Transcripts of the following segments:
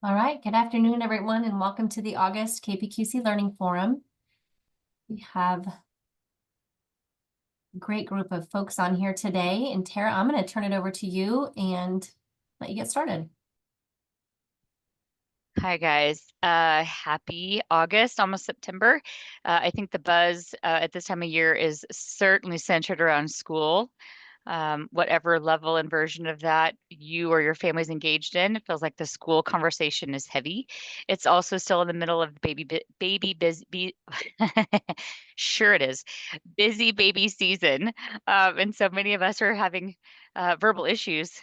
All right, good afternoon, everyone, and welcome to the August KPQC Learning Forum. We have a great group of folks on here today. And Tara, I'm going to turn it over to you and let you get started. Hi guys. Happy August, almost September. I think the buzz at this time of year is certainly centered around school. Whatever level and version of that you or your family's engaged in, it feels like the school conversation is heavy. It's also still in the middle of sure it is, busy baby season. And so many of us are having verbal issues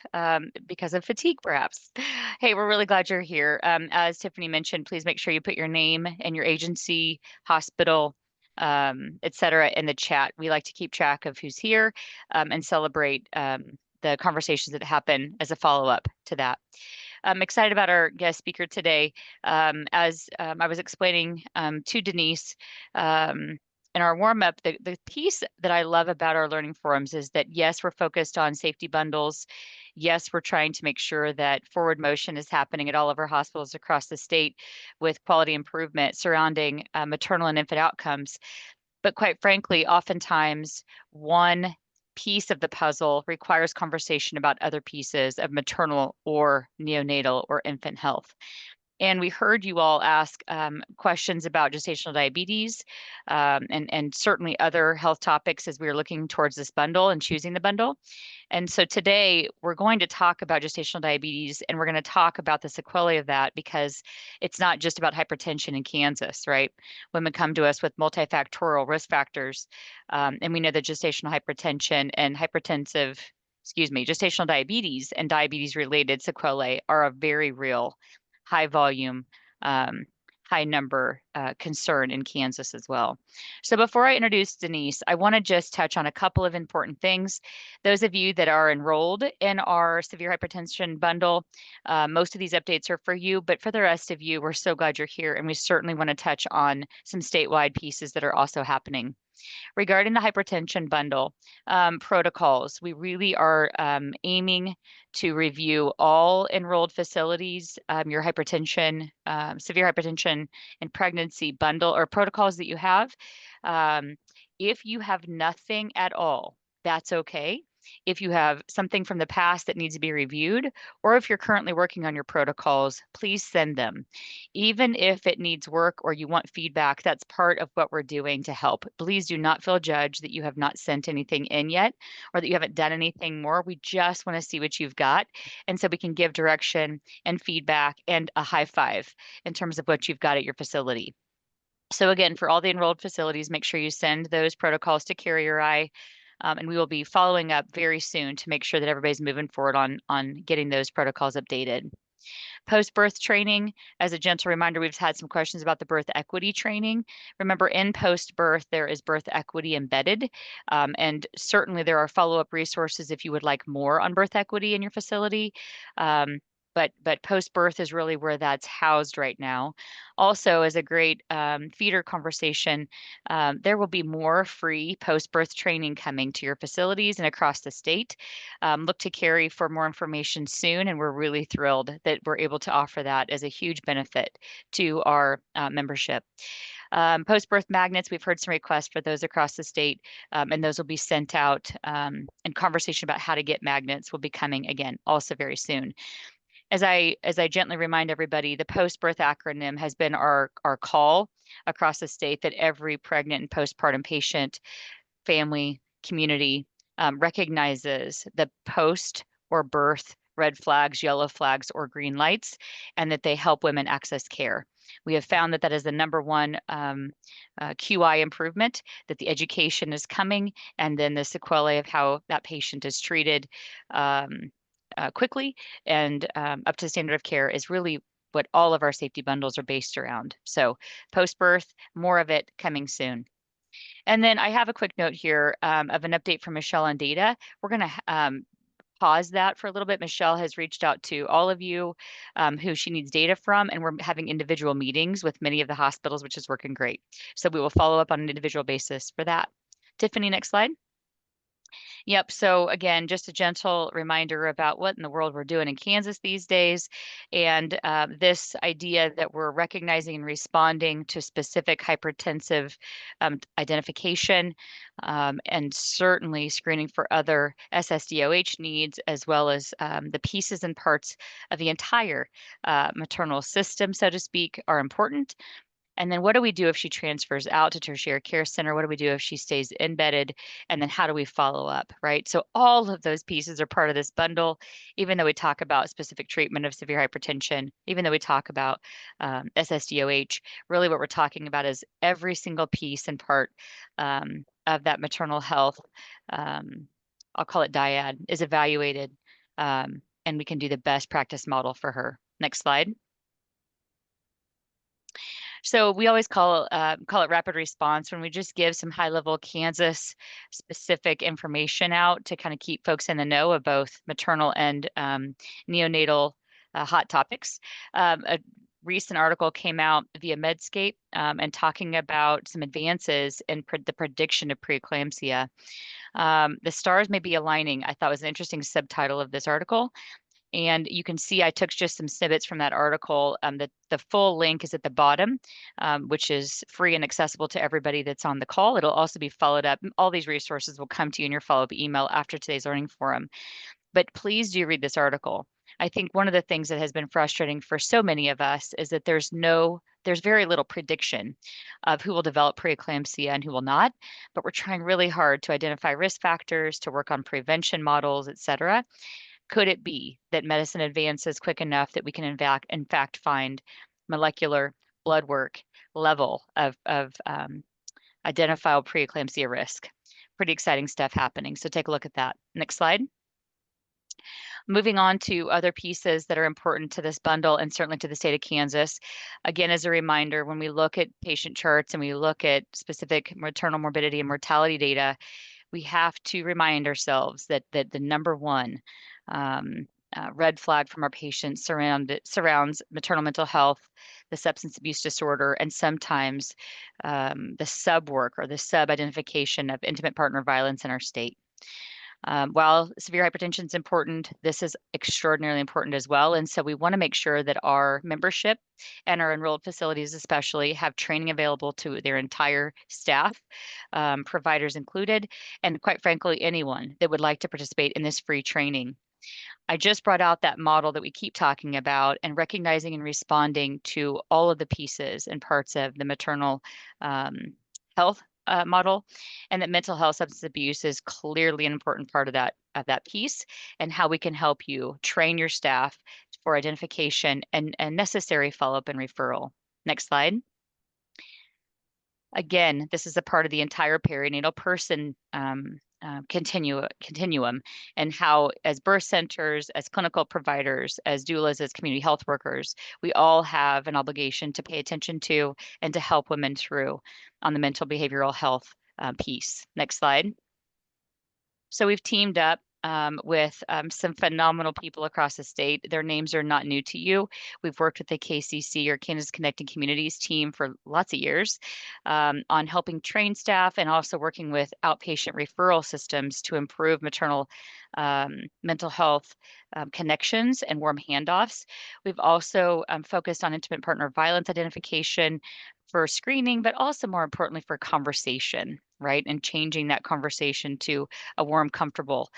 because of fatigue, perhaps. Hey, we're really glad you're here. As Tiffany mentioned, please make sure you put your name and your agency, hospital, et cetera, in the chat. We like to keep track of who's here and celebrate the conversations that happen as a follow-up to that. I'm excited about our guest speaker today. As I was explaining to Denise in our warm-up, the piece that I love about our learning forums is that, yes, we're focused on safety bundles. Yes, we're trying to make sure that forward motion is happening at all of our hospitals across the state with quality improvement surrounding maternal and infant outcomes. But quite frankly, oftentimes one piece of the puzzle requires conversation about other pieces of maternal or neonatal or infant health. And we heard you all ask questions about gestational diabetes and certainly other health topics as we were looking towards this bundle and choosing the bundle. And so today we're going to talk about gestational diabetes and we're going to talk about the sequelae of that because it's not just about hypertension in Kansas, right? Women come to us with multifactorial risk factors. And we know that gestational hypertension and gestational diabetes and diabetes related sequelae are a very real high volume, um, high number concern in Kansas as well. So before I introduce Denise, I want to just touch on a couple of important things. Those of you that are enrolled in our severe hypertension bundle, most of these updates are for you, but for the rest of you, we're so glad you're here, and we certainly want to touch on some statewide pieces that are also happening. Regarding the hypertension bundle protocols, we really are aiming to review all enrolled facilities, your hypertension, severe hypertension and pregnancy bundle or protocols that you have. Um, if you have nothing at all, that's okay. If you have something from the past that needs to be reviewed, or if you're currently working on your protocols, please send them. Even if it needs work or you want feedback, that's part of what we're doing to help. Please do not feel judged that you have not sent anything in yet or that you haven't done anything more. We just want to see what you've got. And so we can give direction and feedback and a high five in terms of what you've got at your facility. So again, for all the enrolled facilities, make sure you send those protocols to Carrier Eye. And we will be following up very soon to make sure that everybody's moving forward on getting those protocols updated. Post-birth training, as a gentle reminder, we've had some questions about the birth equity training. Remember, in post-birth, there is birth equity embedded. And certainly there are follow-up resources if you would like more on birth equity in your facility. But post-birth is really where that's housed right now. Also, as a great feeder conversation, there will be more free post-birth training coming to your facilities and across the state. Look to Carrie for more information soon, and we're really thrilled that we're able to offer that as a huge benefit to our membership. Post-birth magnets, we've heard some requests for those across the state, and those will be sent out, and conversation about how to get magnets will be coming again also very soon. As I gently remind everybody, the post-birth acronym has been our call across the state that every pregnant and postpartum patient, family, community recognizes the post or birth red flags, yellow flags, or green lights, and that they help women access care. We have found that that is the number one QI improvement, that the education is coming, and then the sequelae of how that patient is treated quickly and up to the standard of care is really what all of our safety bundles are based around. So post-birth, more of it coming soon. And then I have a quick note here of an update from Michelle on data. We're going to pause that for a little bit. Michelle has reached out to all of you who she needs data from, and we're having individual meetings with many of the hospitals, which is working great. So we will follow up on an individual basis for that. Tiffany, next slide. Yep. So again, just a gentle reminder about what in the world we're doing in Kansas these days, and this idea that we're recognizing and responding to specific hypertensive identification, and certainly screening for other SSDOH needs, as well as the pieces and parts of the entire maternal system, so to speak, are important. And then what do we do if she transfers out to tertiary care center? What do we do if she stays embedded? And then how do we follow up, right? So all of those pieces are part of this bundle, even though we talk about specific treatment of severe hypertension, even though we talk about SSDOH, really what we're talking about is every single piece and part of that maternal health, I'll call it dyad, is evaluated, and we can do the best practice model for her. Next slide. So we always call it rapid response when we just give some high level Kansas specific information out to kind of keep folks in the know of both maternal and neonatal hot topics. A recent article came out via Medscape and talking about some advances in the prediction of preeclampsia. The stars may be aligning, I thought was an interesting subtitle of this article. And you can see I took just some snippets from that article. The full link is at the bottom, which is free and accessible to everybody that's on the call. It'll also be followed up. All these resources will come to you in your follow-up email after today's learning forum. But please do read this article. I think one of the things that has been frustrating for so many of us is that there's very little prediction of who will develop preeclampsia and who will not. But we're trying really hard to identify risk factors, to work on prevention models, et cetera. Could it be that medicine advances quick enough that we can in fact find molecular blood work level of identifiable preeclampsia risk? Pretty exciting stuff happening. So take a look at that. Next slide. Moving on to other pieces that are important to this bundle and certainly to the state of Kansas. Again, as a reminder, when we look at patient charts and we look at specific maternal morbidity and mortality data, we have to remind ourselves that the number one red flag from our patients surrounds maternal mental health, the substance abuse disorder, and sometimes the sub work or the sub identification of intimate partner violence in our state. While severe hypertension is important, this is extraordinarily important as well. And so we want to make sure that our membership and our enrolled facilities especially have training available to their entire staff, providers included, and quite frankly, anyone that would like to participate in this free training. I just brought out that model that we keep talking about and recognizing and responding to all of the pieces and parts of the maternal health model, and that mental health substance abuse is clearly an important part of that piece, and how we can help you train your staff for identification and necessary follow-up and referral. Next slide. Again, this is a part of the entire perinatal person continuum, and how as birth centers, as clinical providers, as doulas, as community health workers, we all have an obligation to pay attention to and to help women through on the mental behavioral health piece. Next slide. So we've teamed up with some phenomenal people across the state. Their names are not new to you. We've worked with the KCC or Kansas Connecting Communities team for lots of years on helping train staff and also working with outpatient referral systems to improve maternal mental health connections and warm handoffs. We've also focused on intimate partner violence identification for screening, but also more importantly for conversation, right? And changing that conversation to a warm, comfortable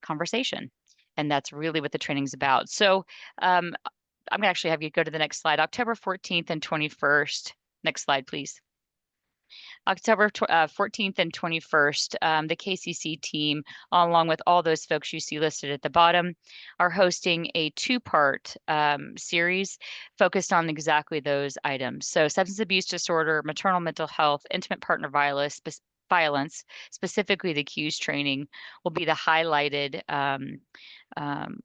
conversation. And that's really what the training is about. So I'm going to actually have you go to the next slide, October 14th and 21st. Next slide, please. October 14th and 21st, the KCC team, along with all those folks you see listed at the bottom, are hosting a two-part series focused on exactly those items. So substance abuse disorder, maternal mental health, intimate partner violence, specifically the CUES training, will be the highlighted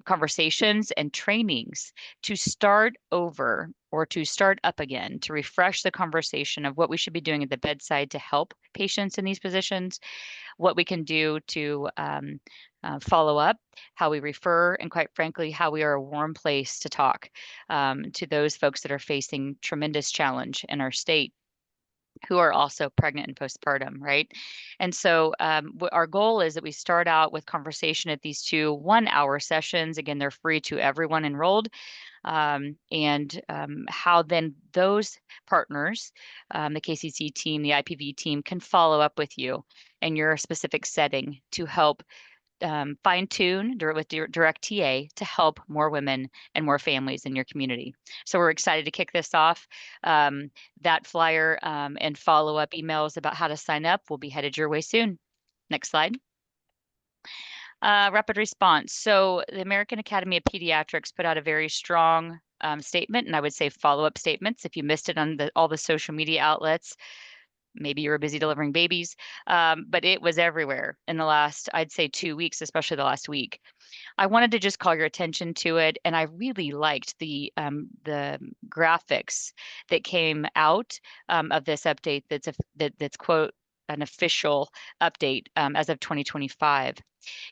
conversations and trainings to start over or to start up again, to refresh the conversation of what we should be doing at the bedside to help patients in these positions, what we can do to follow up, how we refer, and quite frankly, how we are a warm place to talk to those folks that are facing tremendous challenge in our state. who are also pregnant and postpartum, right? And so our goal is that we start out with conversation at these 2 1-hour sessions. Again, they're free to everyone enrolled. And how then those partners, the KCC team, the IPV team, can follow up with you in your specific setting to help fine tune with direct TA to help more women and more families in your community. So we're excited to kick this off. That flyer and follow up emails about how to sign up will be headed your way soon. Next slide. Rapid response. So the American Academy of Pediatrics put out a very strong statement, and I would say follow-up statements. If you missed it on all the social media outlets, maybe you were busy delivering babies, but it was everywhere in the last, I'd say 2 weeks, especially the last week. I wanted to just call your attention to it, and I really liked the graphics that came out of this update. That's quote an official update as of 2025.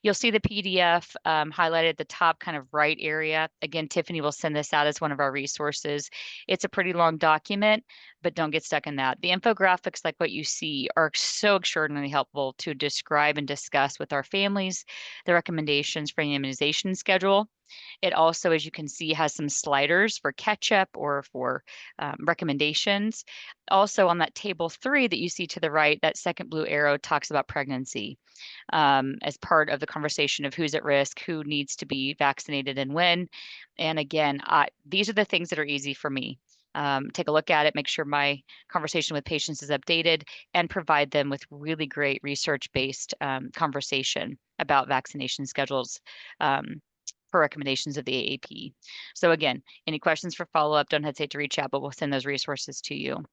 You'll see the PDF highlighted at the top kind of right area. Again, Tiffany will send this out as one of our resources. It's a pretty long document, but don't get stuck in that. The infographics, like what you see, are so extraordinarily helpful to describe and discuss with our families the recommendations for an immunization schedule. It also, as you can see, has some sliders for catch-up or for recommendations. Also on that table 3 that you see to the right, that second blue arrow talks about pregnancy as part of the conversation of who's at risk, who needs to be vaccinated and when. And again, these are the things that are easy for me. Take a look at it, make sure my conversation with patients is updated, and provide them with really great research-based conversation about vaccination schedules for recommendations of the AAP. So again, any questions for follow-up, don't hesitate to reach out, but we'll send those resources to you.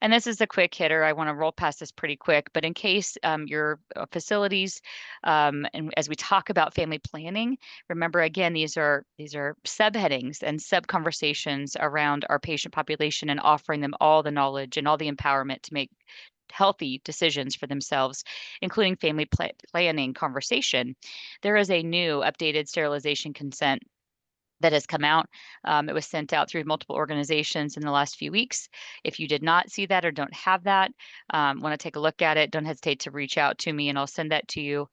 And this is a quick hitter. I want to roll past this pretty quick, but in case your facilities, and as we talk about family planning, remember again, these are subheadings and sub conversations around our patient population and offering them all the knowledge and all the empowerment to make healthy decisions for themselves, including family planning conversation. There is a new updated sterilization consent that has come out. It was sent out through multiple organizations in the last few weeks. If you did not see that or don't have that, want to take a look at it, don't hesitate to reach out to me and I'll send that to you.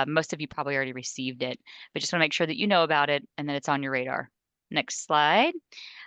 Most of you probably already received it, but just want to make sure that you know about it and that it's on your radar. Next slide.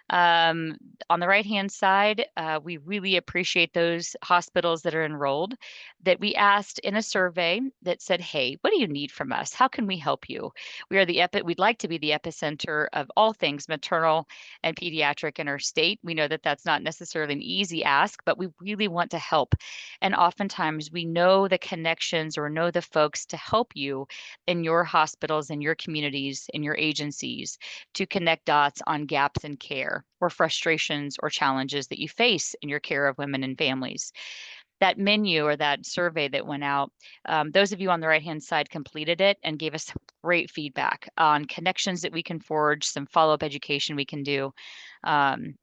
Um, on the right-hand side, we really appreciate those hospitals that are enrolled that we asked in a survey that said, hey, what do you need from us? How can we help you? We'd like to be the epicenter of all things maternal and pediatric in our state. We know that that's not necessarily an easy ask, but we really want to help. And oftentimes we know the connections or know the folks to help you in your hospitals, in your communities, in your agencies to connect dots on gaps in care or frustrations or challenges that you face in your care of women and families. That menu or that survey that went out, those of you on the right-hand side completed it and gave us great feedback on connections that we can forge, some follow-up education we can do, and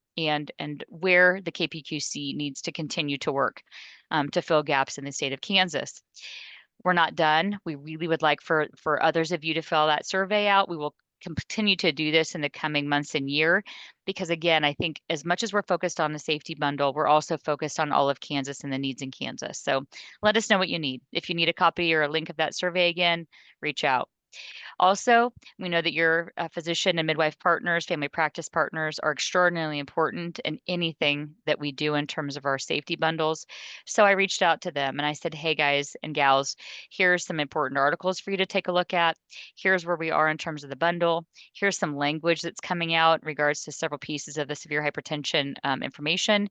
where the KPQC needs to continue to work to fill gaps in the state of Kansas. We're not done. We really would like for others of you to fill that survey out. We will continue to do this in the coming months and year, because again, I think as much as we're focused on the safety bundle, we're also focused on all of Kansas and the needs in Kansas. So let us know what you need. If you need a copy or a link of that survey again, reach out. Also, we know that your physician and midwife partners, family practice partners are extraordinarily important in anything that we do in terms of our safety bundles. So I reached out to them and I said, hey guys and gals, here's some important articles for you to take a look at. Here's where we are in terms of the bundle. Here's some language that's coming out in regards to several pieces of the severe hypertension information.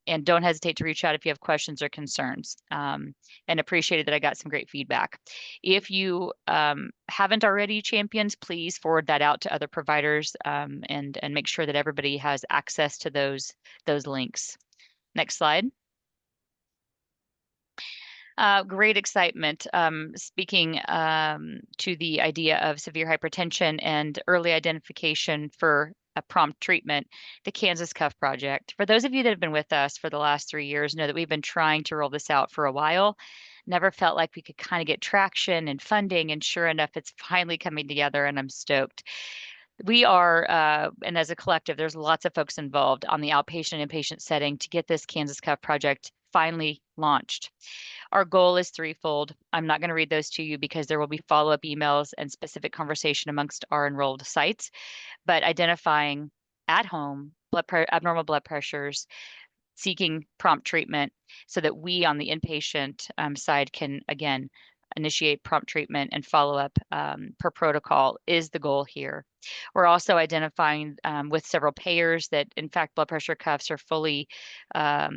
And don't hesitate to reach out if you have questions or concerns. And appreciated that I got some great feedback. If you haven't already championed, please forward that out to other providers and make sure that everybody has access to those links. Next slide. Great excitement. Speaking to the idea of severe hypertension and early identification for a prompt treatment, the Kansas Cuff Project. For those of you that have been with us for the last 3 years, know that we've been trying to roll this out for a while. Never felt like we could kind of get traction and funding, and sure enough, it's finally coming together, and I'm stoked. We are, and as a collective, there's lots of folks involved on the outpatient and inpatient setting to get this Kansas Cuff Project finally launched. Our goal is threefold. I'm not going to read those to you because there will be follow-up emails and specific conversation amongst our enrolled sites, but identifying at home abnormal blood pressures, seeking prompt treatment so that we on the inpatient side can, again, initiate prompt treatment and follow up per protocol is the goal here. We're also identifying with several payers that, in fact, blood pressure cuffs are fully a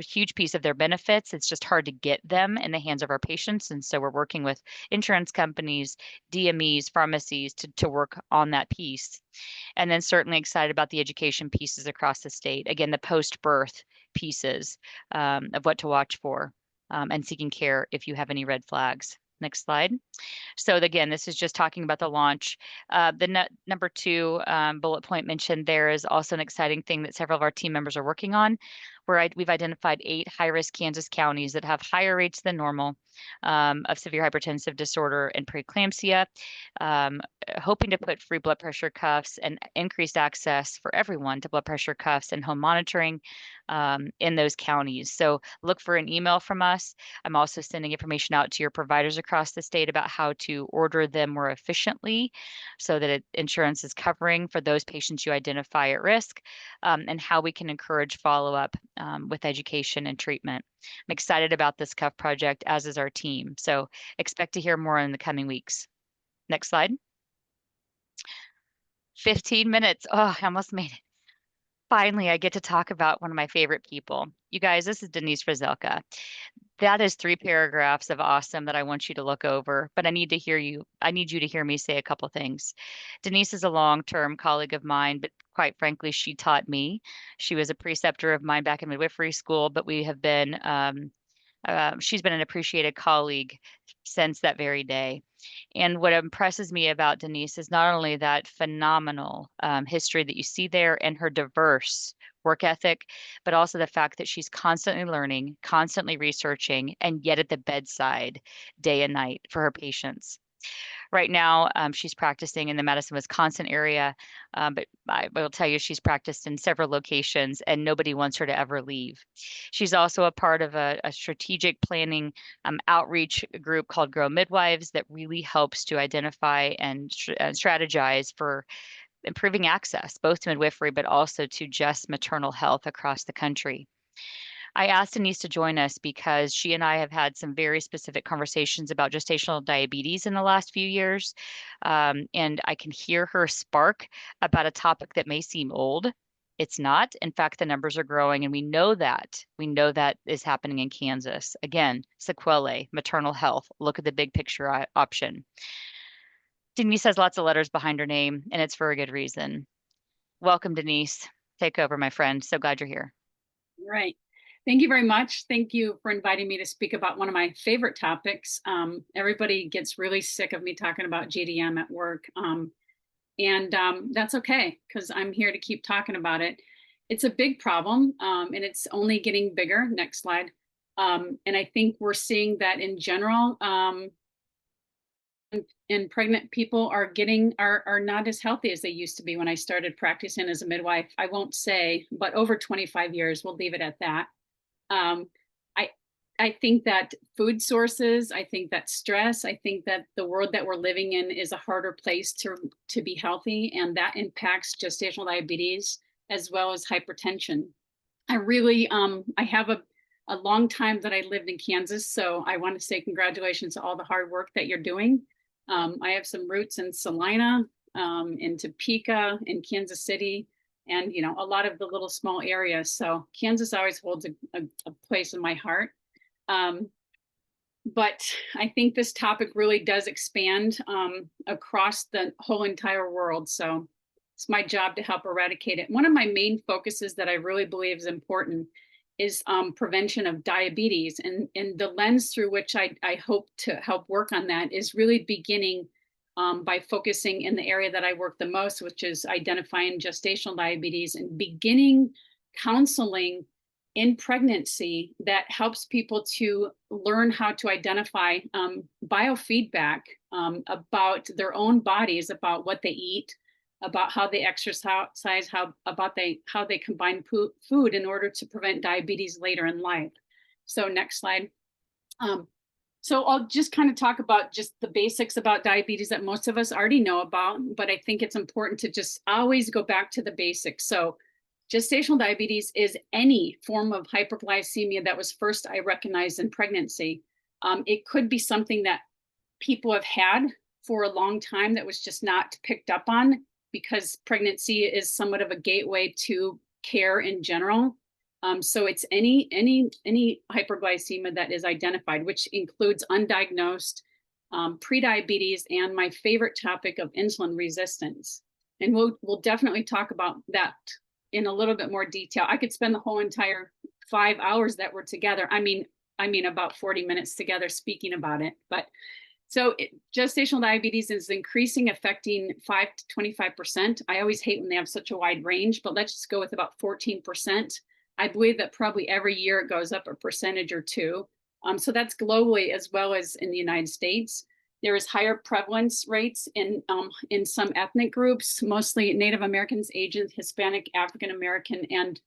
huge piece of their benefits. It's just hard to get them in the hands of our patients. And so we're working with insurance companies, DMEs, pharmacies to work on that piece. And then certainly excited about the education pieces across the state. Again, the post-birth pieces of what to watch for and seeking care if you have any red flags. Next slide. So again, this is just talking about the launch. The number 2 bullet point mentioned there is also an exciting thing that several of our team members are working on, where we've identified 8 high-risk Kansas counties that have higher rates than normal of severe hypertensive disorder and preeclampsia, hoping to put free blood pressure cuffs and increased access for everyone to blood pressure cuffs and home monitoring in those counties. So look for an email from us. I'm also sending information out to your providers across the state about how to order them more efficiently so that insurance is covering for those patients you identify at risk, and how we can encourage follow-up with education and treatment. I'm excited about this cuff project, as is our team. So expect to hear more in the coming weeks. Next slide. 15 minutes. Oh, I almost made it. Finally, I get to talk about one of my favorite people. You guys, this is Denise Frizelka. That is 3 paragraphs of awesome that I want you to look over, but I need you to hear me say a couple things. Denise is a long-term colleague of mine, but quite frankly, she taught me. She was a preceptor of mine back in midwifery school, but we have been, she's been an appreciated colleague since that very day. And what impresses me about Denise is not only that phenomenal history that you see there and her diverse work ethic, but also the fact that she's constantly learning, constantly researching, and yet at the bedside day and night for her patients. Right now, she's practicing in the Madison, Wisconsin area, but I will tell you she's practiced in several locations and nobody wants her to ever leave. She's also a part of a strategic planning outreach group called Grow Midwives that really helps to identify and strategize for improving access, both to midwifery, but also to just maternal health across the country. I asked Denise to join us because she and I have had some very specific conversations about gestational diabetes in the last few years. And I can hear her spark about a topic that may seem old. It's not. In fact, the numbers are growing, and we know that. We know that is happening in Kansas. Again, sequelae, maternal health. Look at the big picture option. Denise has lots of letters behind her name, and it's for a good reason. Welcome, Denise. Take over, my friend. So glad you're here. Right. Thank you very much. Thank you for inviting me to speak about one of my favorite topics. Everybody gets really sick of me talking about GDM at work. And that's okay, because I'm here to keep talking about it. It's a big problem, and it's only getting bigger. Next slide. And I think we're seeing that in general, and pregnant people are not as healthy as they used to be when I started practicing as a midwife. I won't say, but over 25 years, we'll leave it at that. I think that food sources, I think that stress, I think that the world that we're living in is a harder place to be healthy, and that impacts gestational diabetes as well as hypertension. I have a long time that I lived in Kansas, so I want to say congratulations to all the hard work that you're doing. I have some roots in Salina, in Topeka, in Kansas City, and a lot of the little small areas. So Kansas always holds a place in my heart. But I think this topic really does expand across the whole entire world. So it's my job to help eradicate it. One of my main focuses that I really believe is important is prevention of diabetes. And the lens through which I hope to help work on that is really beginning by focusing in the area that I work the most, which is identifying gestational diabetes and beginning counseling in pregnancy that helps people to learn how to identify biofeedback about their own bodies, about what they eat, about how they exercise, how they combine food in order to prevent diabetes later in life. So next slide. So I'll just kind of talk about just the basics about diabetes that most of us already know about, but I think it's important to just always go back to the basics. So gestational diabetes is any form of hyperglycemia that was first I recognized in pregnancy. It could be something that people have had for a long time that was just not picked up on, because pregnancy is somewhat of a gateway to care in general. So it's any hyperglycemia that is identified, which includes undiagnosed prediabetes, and my favorite topic of insulin resistance. And we'll definitely talk about that in a little bit more detail. I could spend the whole entire 5 hours that we're together. I mean about 40 minutes together speaking about it. But so gestational diabetes is increasing, affecting 5 to 25%. I always hate when they have such a wide range, but let's just go with about 14%. I believe that probably every year it goes up a percentage or two. So that's globally as well as in the United States. There is higher prevalence rates in some ethnic groups, mostly Native Americans, Asians, Hispanic, African American, and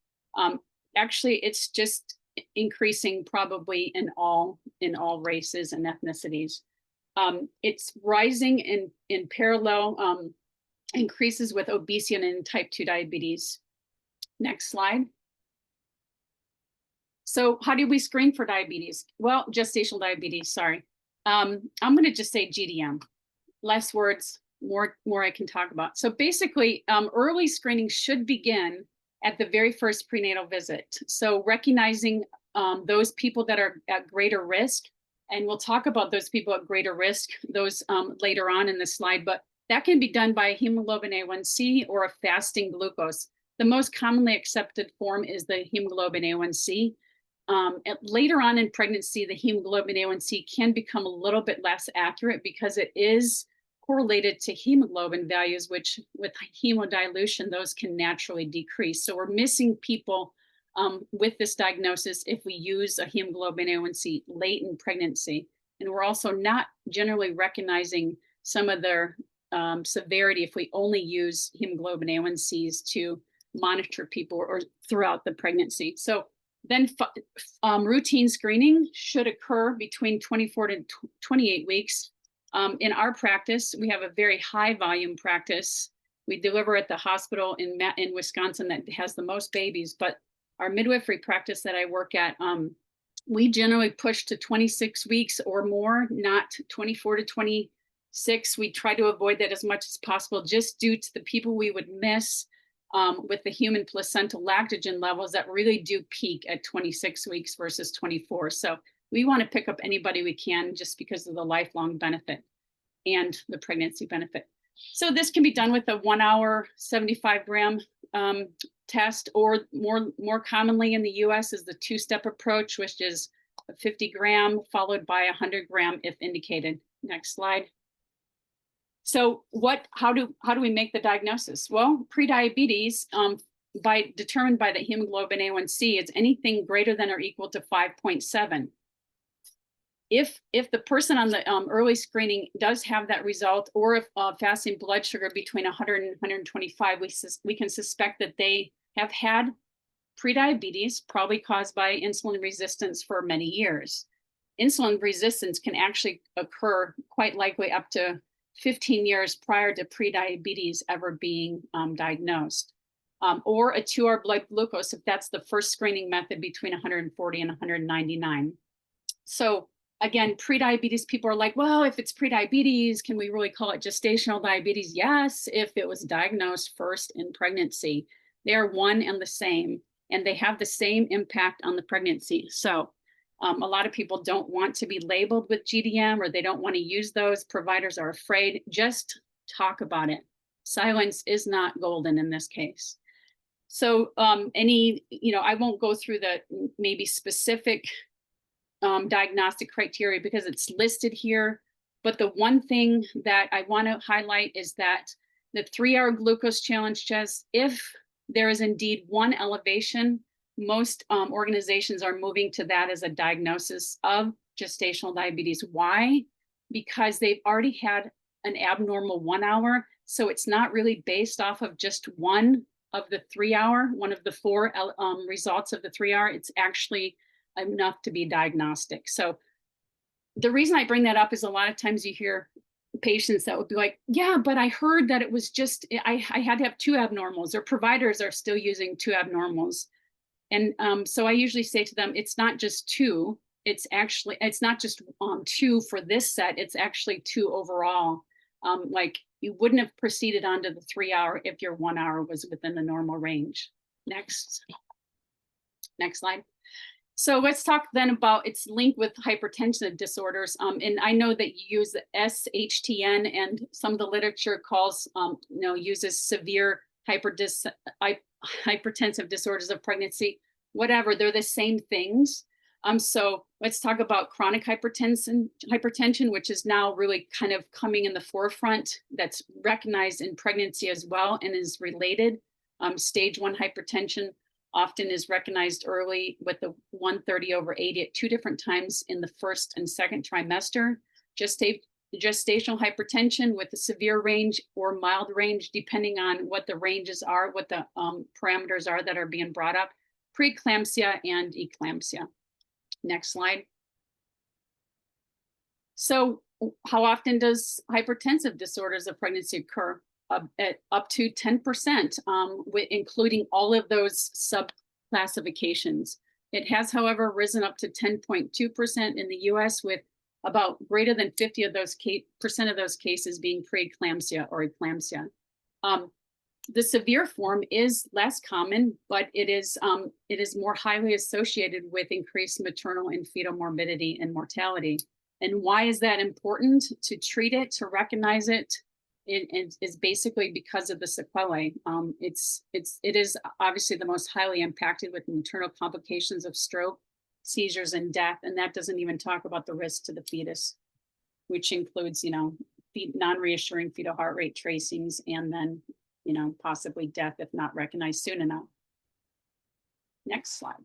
actually it's just increasing probably in all races and ethnicities. It's rising in parallel increases with obesity and type 2 diabetes. Next slide. So how do we screen for diabetes? Well, gestational diabetes, sorry. I'm going to just say GDM. Less words, more I can talk about. So basically, early screening should begin at the very first prenatal visit. So recognizing those people that are at greater risk, and we'll talk about those people at greater risk, those later on in the slide, but that can be done by hemoglobin A1C or a fasting glucose. The most commonly accepted form is the hemoglobin A1C. Later on in pregnancy, the hemoglobin A1C can become a little bit less accurate because it is correlated to hemoglobin values, which with hemodilution, those can naturally decrease. So we're missing people with this diagnosis if we use a hemoglobin A1C late in pregnancy. And we're also not generally recognizing some of their severity if we only use hemoglobin A1Cs to monitor people or throughout the pregnancy. So then routine screening should occur between 24 to 28 weeks. In our practice, we have a very high volume practice. We deliver at the hospital in Wisconsin that has the most babies, but our midwifery practice that I work at, we generally push to 26 weeks or more, not 24 to 26. We try to avoid that as much as possible, just due to the people we would miss with the human placental lactogen levels that really do peak at 26 weeks versus 24. So we want to pick up anybody we can just because of the lifelong benefit and the pregnancy benefit. So this can be done with a 1 hour, 75 gram test, or more commonly in the US is the 2-step approach, which is a 50 gram followed by 100 gram if indicated. Next slide. So how do we make the diagnosis? Well, prediabetes, determined by the hemoglobin A1C, it's anything greater than or equal to 5.7. If the person on the early screening does have that result, or if fasting blood sugar between 100 and 125, we can suspect that they have had prediabetes, probably caused by insulin resistance for many years. Insulin resistance can actually occur quite likely up to 15 years prior to prediabetes ever being diagnosed, or a 2-hour blood glucose if that's the first screening method between 140 and 199. So again, prediabetes, people are like, well, if it's prediabetes, can we really call it gestational diabetes? Yes, if it was diagnosed first in pregnancy. They are one and the same, and they have the same impact on the pregnancy. So a lot of people don't want to be labeled with GDM, or they don't want to use those. Providers are afraid. Just talk about it. Silence is not golden in this case. So I won't go through the maybe specific diagnostic criteria because it's listed here. But the one thing that I want to highlight is that the 3-hour glucose challenge test, if there is indeed one elevation, most organizations are moving to that as a diagnosis of gestational diabetes. Why? Because they've already had an abnormal 1 hour. So it's not really based off of just one of the 3 hour, one of the four results of the 3 hour. It's actually enough to be diagnostic. So the reason I bring that up is a lot of times you hear patients that would be like, yeah, but I heard that it was just, I had to have 2 abnormals, or providers are still using 2 abnormals. And so I usually say to them, it's not just 2, it's not just 2 for this set, it's actually 2 overall. Like you wouldn't have proceeded on to the 3 hour if your 1 hour was within the normal range. Next slide. So let's talk then about its link with hypertensive disorders. And I know that you use the SHTN, and some of the literature calls, uses severe hypertensive disorders of pregnancy, whatever, they're the same things. So let's talk about chronic hypertension, which is now really kind of coming in the forefront, that's recognized in pregnancy as well and is related. Stage 1 hypertension often is recognized early with the 130/80 at 2 different times in the first and second trimester. Gestational hypertension with the severe range or mild range, depending on what the ranges are, what the parameters are that are being brought up. Preeclampsia and eclampsia. Next slide. So how often does hypertensive disorders of pregnancy occur? At up to 10%, including all of those sub-classifications. It has, however, risen up to 10.2% in the US, with about greater than 50% of those cases being preeclampsia or eclampsia. The severe form is less common, but it is more highly associated with increased maternal and fetal morbidity and mortality. And why is that important to treat it, to recognize it? It is basically because of the sequelae. It is obviously the most highly impacted with maternal complications of stroke, seizures, and death. And that doesn't even talk about the risk to the fetus, which includes, non-reassuring fetal heart rate tracings, and then, possibly death if not recognized soon enough. Next slide.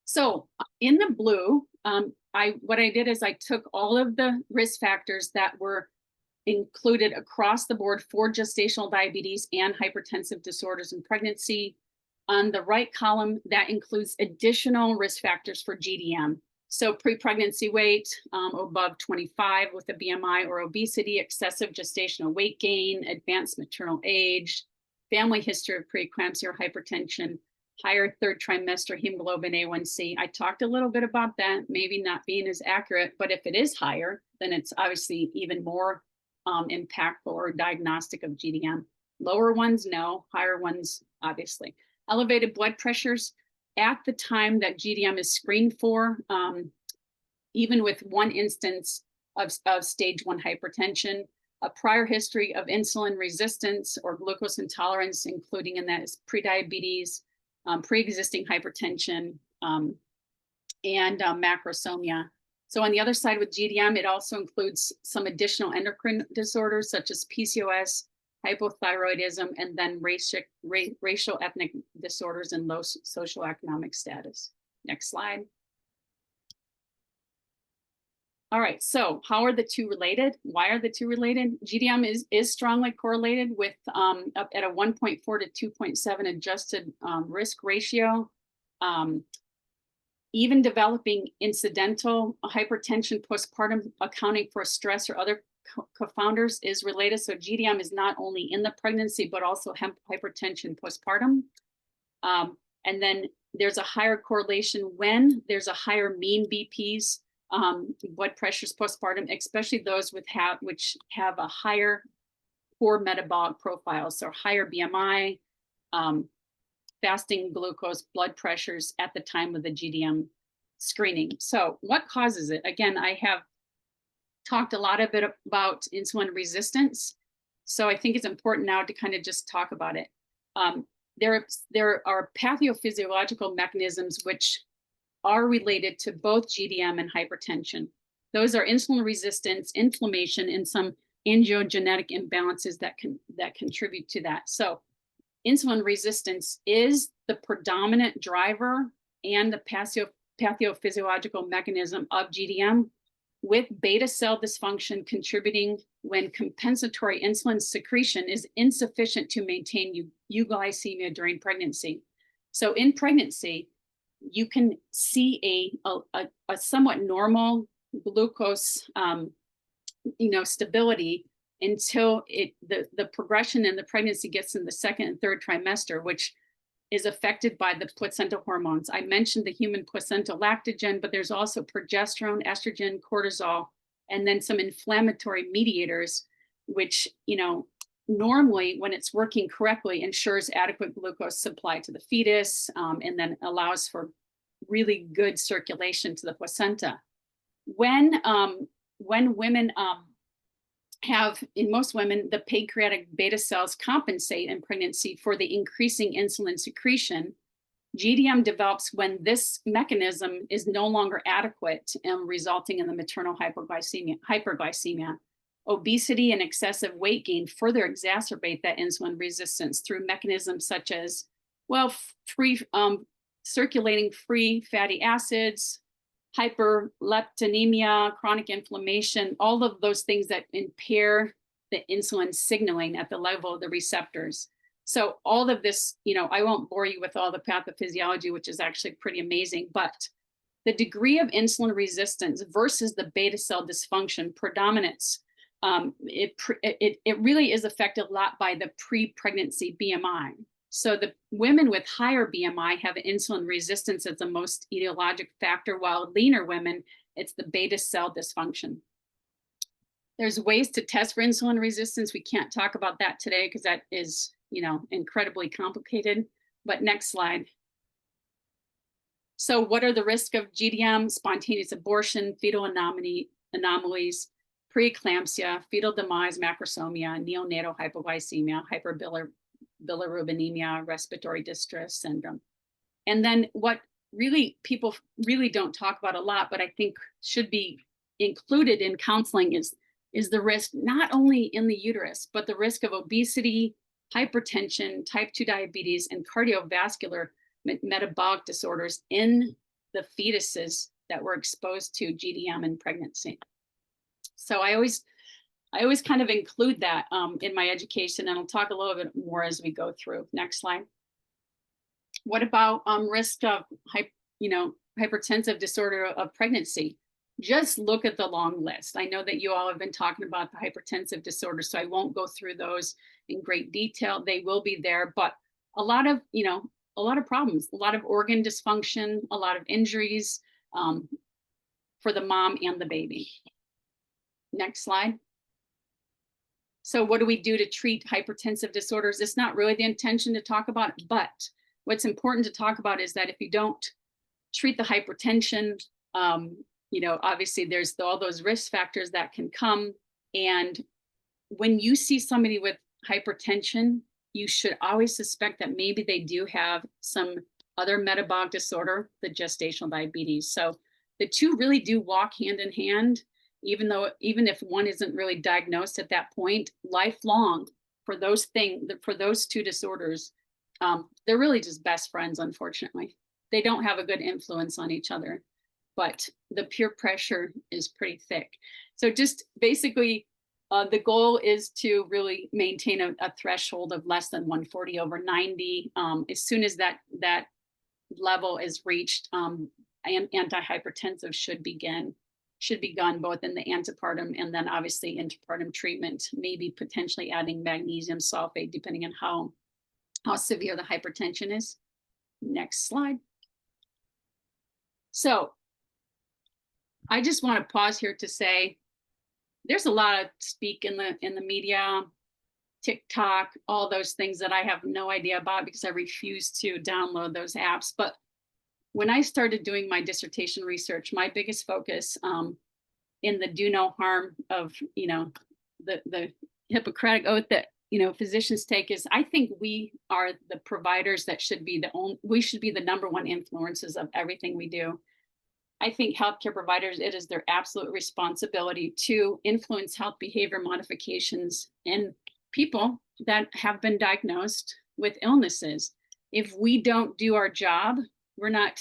So in the blue, what I did is I took all of the risk factors that were included across the board for gestational diabetes and hypertensive disorders in pregnancy. On the right column, that includes additional risk factors for GDM. So pre-pregnancy weight above 25 with a BMI or obesity, excessive gestational weight gain, advanced maternal age, family history of preeclampsia or hypertension, higher third trimester hemoglobin A1C. I talked a little bit about that, maybe not being as accurate, but if it is higher, then it's obviously even more impactful or diagnostic of GDM. Lower ones, no. Higher ones, obviously. Elevated blood pressures at the time that GDM is screened for, even with one instance of stage 1 hypertension, a prior history of insulin resistance or glucose intolerance, including in that is prediabetes, pre-existing hypertension, and macrosomia. So on the other side with GDM, it also includes some additional endocrine disorders such as PCOS, hypothyroidism, and then racial ethnic disorders and low socioeconomic status. Next slide. All right, so how are the two related? Why are the two related? GDM is strongly correlated with up at a 1.4 to 2.7 adjusted risk ratio. Even developing incidental hypertension postpartum, accounting for stress or other confounders, is related. So GDM is not only in the pregnancy, but also hypertension postpartum. And then there's a higher correlation when there's a higher mean BPs, blood pressures postpartum, especially those which have a higher poor metabolic profile. So higher BMI, fasting glucose, blood pressures at the time of the GDM screening. So what causes it? Again, I have talked a lot about insulin resistance. So I think it's important now to kind of just talk about it. There are pathophysiological mechanisms which are related to both GDM and hypertension. Those are insulin resistance, inflammation, and some angiogenetic imbalances that contribute to that. So insulin resistance is the predominant driver and the pathophysiological mechanism of GDM. with beta cell dysfunction contributing when compensatory insulin secretion is insufficient to maintain euglycemia during pregnancy. So in pregnancy, you can see a somewhat normal glucose stability until the progression in the pregnancy gets in the second and third trimester, which is affected by the placental hormones. I mentioned the human placental lactogen, but there's also progesterone, estrogen, cortisol, and then some inflammatory mediators, which, normally when it's working correctly ensures adequate glucose supply to the fetus, and then allows for really good circulation to the placenta. When women in most women, the pancreatic beta cells compensate in pregnancy for the increasing insulin secretion. GDM develops when this mechanism is no longer adequate and resulting in the maternal hyperglycemia. Obesity and excessive weight gain further exacerbate that insulin resistance through mechanisms such as, circulating free fatty acids, hyperleptinemia, chronic inflammation, all of those things that impair the insulin signaling at the level of the receptors. So all of this, I won't bore you with all the pathophysiology, which is actually pretty amazing, but the degree of insulin resistance versus the beta cell dysfunction predominates. It really is affected a lot by the pre-pregnancy BMI. So the women with higher BMI have insulin resistance as the most etiologic factor, while leaner women, it's the beta cell dysfunction. There's ways to test for insulin resistance. We can't talk about that today because that is, incredibly complicated. But next slide. So what are the risks of GDM? Spontaneous abortion, fetal anomalies, preeclampsia, fetal demise, macrosomia, neonatal hypoglycemia, hyperbilirubinemia, respiratory distress syndrome. And then what people really don't talk about a lot, but I think should be included in counseling is the risk not only in the uterus, but the risk of obesity, hypertension, type 2 diabetes, and cardiovascular metabolic disorders in the fetuses that were exposed to GDM in pregnancy. So I always kind of include that in my education, and I'll talk a little bit more as we go through. Next slide. What about risk of hypertensive disorder of pregnancy? Just look at the long list. I know that you all have been talking about the hypertensive disorder, so I won't go through those in great detail. They will be there, but a lot of problems, a lot of organ dysfunction, a lot of injuries for the mom and the baby. Next slide. So what do we do to treat hypertensive disorders? It's not really the intention to talk about, but what's important to talk about is that if you don't treat the hypertension, obviously there's all those risk factors that can come. And when you see somebody with hypertension, you should always suspect that maybe they do have some other metabolic disorder, the gestational diabetes. So the two really do walk hand in hand, even if one isn't really diagnosed at that point, lifelong for those two disorders, they're really just best friends, unfortunately. They don't have a good influence on each other, but the peer pressure is pretty thick. So just basically, the goal is to really maintain a threshold of less than 140/90. As soon as that level is reached, antihypertensive should begun both in the antepartum and then obviously interpartum treatment, maybe potentially adding magnesium sulfate depending on how severe the hypertension is. Next slide. So I just want to pause here to say there's a lot of speak in the media, TikTok, all those things that I have no idea about because I refuse to download those apps. But when I started doing my dissertation research, my biggest focus in the do no harm of, the Hippocratic oath that, physicians take is I think we are the providers that we should be the number one influences of everything we do. I think healthcare providers, it is their absolute responsibility to influence health behavior modifications in people that have been diagnosed with illnesses. If we don't do our job, we're not,